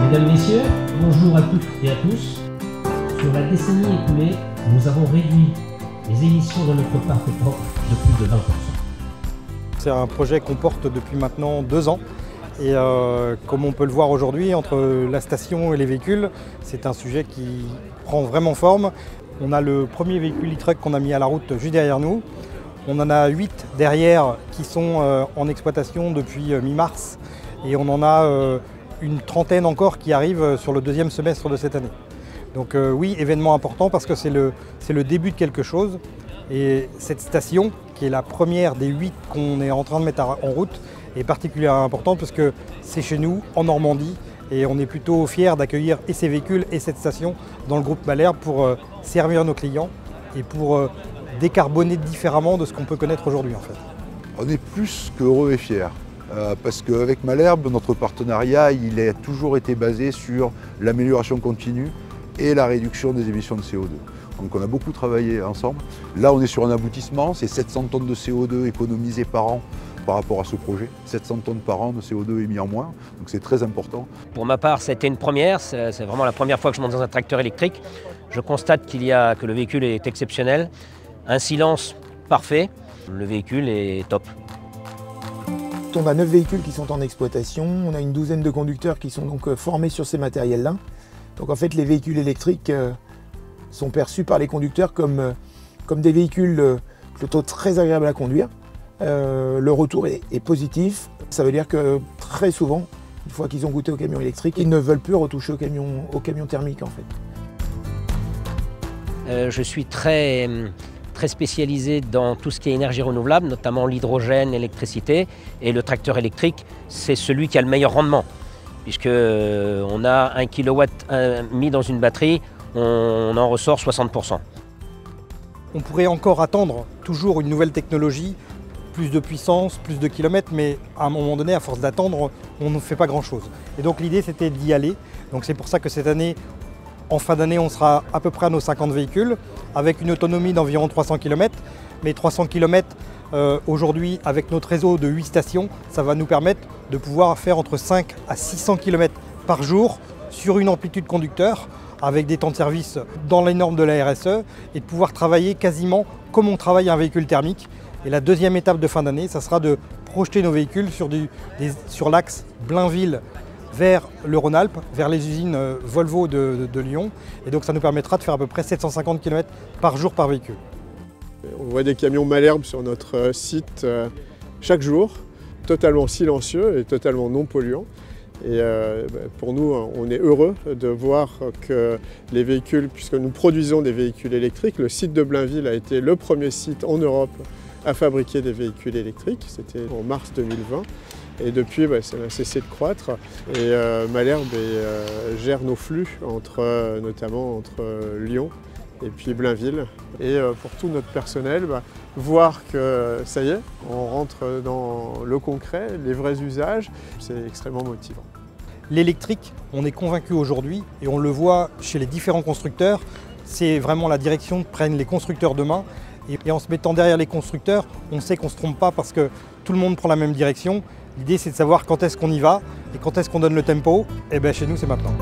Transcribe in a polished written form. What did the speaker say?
Mesdames, Messieurs, bonjour à toutes et à tous. Sur la décennie écoulée, nous avons réduit les émissions de notre parc propre de plus de 20%. C'est un projet qu'on porte depuis maintenant 2 ans. Et comme on peut le voir aujourd'hui, entre la station et les véhicules, c'est un sujet qui prend vraiment forme. On a le premier véhicule e-truck qu'on a mis à la route juste derrière nous. On en a 8 derrière qui sont en exploitation depuis mi-mars. Et on en a une trentaine encore qui arrivent sur le 2e semestre de cette année. Donc oui, événement important parce que c'est le début de quelque chose. Et cette station, qui est la première des 8 qu'on est en train de mettre en route, est particulièrement importante parce que c'est chez nous, en Normandie, et on est plutôt fiers d'accueillir et ces véhicules et cette station dans le groupe Malherbe pour servir nos clients et pour décarboner différemment de ce qu'on peut connaître aujourd'hui en fait. On est plus qu'heureux et fiers. Parce qu'avec Malherbe, notre partenariat il a toujours été basé sur l'amélioration continue et la réduction des émissions de CO2. Donc on a beaucoup travaillé ensemble. Là on est sur un aboutissement, c'est 700 tonnes de CO2 économisées par an par rapport à ce projet. 700 tonnes par an de CO2 émis en moins, donc c'est très important. Pour ma part, c'était une première, c'est vraiment la première fois que je monte dans un tracteur électrique. Je constate que le véhicule est exceptionnel, un silence parfait, le véhicule est top. On a 9 véhicules qui sont en exploitation, on a une douzaine de conducteurs qui sont donc formés sur ces matériels-là. Donc en fait les véhicules électriques sont perçus par les conducteurs comme des véhicules plutôt très agréables à conduire. Le retour est positif, ça veut dire que très souvent, une fois qu'ils ont goûté au camion électrique, ils ne veulent plus retoucher au camion thermique en fait. Je suis très spécialisé dans tout ce qui est énergie renouvelable, notamment l'hydrogène, l'électricité. Et le tracteur électrique, c'est celui qui a le meilleur rendement. Puisque on a 1 kW mis dans une batterie, on en ressort 60%. On pourrait encore attendre toujours une nouvelle technologie, plus de puissance, plus de kilomètres, mais à un moment donné, à force d'attendre, on ne fait pas grand-chose. Et donc l'idée, c'était d'y aller. Donc c'est pour ça que cette année, en fin d'année, on sera à peu près à nos 50 véhicules, avec une autonomie d'environ 300 km. Mais 300 km, aujourd'hui, avec notre réseau de 8 stations, ça va nous permettre de pouvoir faire entre 5 à 600 km par jour sur une amplitude conducteur, avec des temps de service dans les normes de la RSE, et de pouvoir travailler quasiment comme on travaille un véhicule thermique. Et la deuxième étape de fin d'année, ça sera de projeter nos véhicules sur l'axe Blainville vers le Rhône-Alpes, vers les usines Volvo de Lyon. Et donc ça nous permettra de faire à peu près 750 km par jour par véhicule. On voit des camions Malherbe sur notre site chaque jour, totalement silencieux et totalement non polluants. Et pour nous, on est heureux de voir que les véhicules, puisque nous produisons des véhicules électriques, le site de Blainville a été le premier site en Europe à fabriquer des véhicules électriques. C'était en mars 2020. Et depuis, ça n'a cessé de croître. Et Malherbe gère nos flux, notamment entre Lyon et puis Blainville. Et pour tout notre personnel, voir que ça y est, on rentre dans le concret, les vrais usages, c'est extrêmement motivant. L'électrique, on est convaincu aujourd'hui, et on le voit chez les différents constructeurs, c'est vraiment la direction que prennent les constructeurs demain. Et en se mettant derrière les constructeurs, on sait qu'on ne se trompe pas parce que tout le monde prend la même direction. L'idée, c'est de savoir quand est-ce qu'on y va et quand est-ce qu'on donne le tempo. Et bien chez nous, c'est maintenant.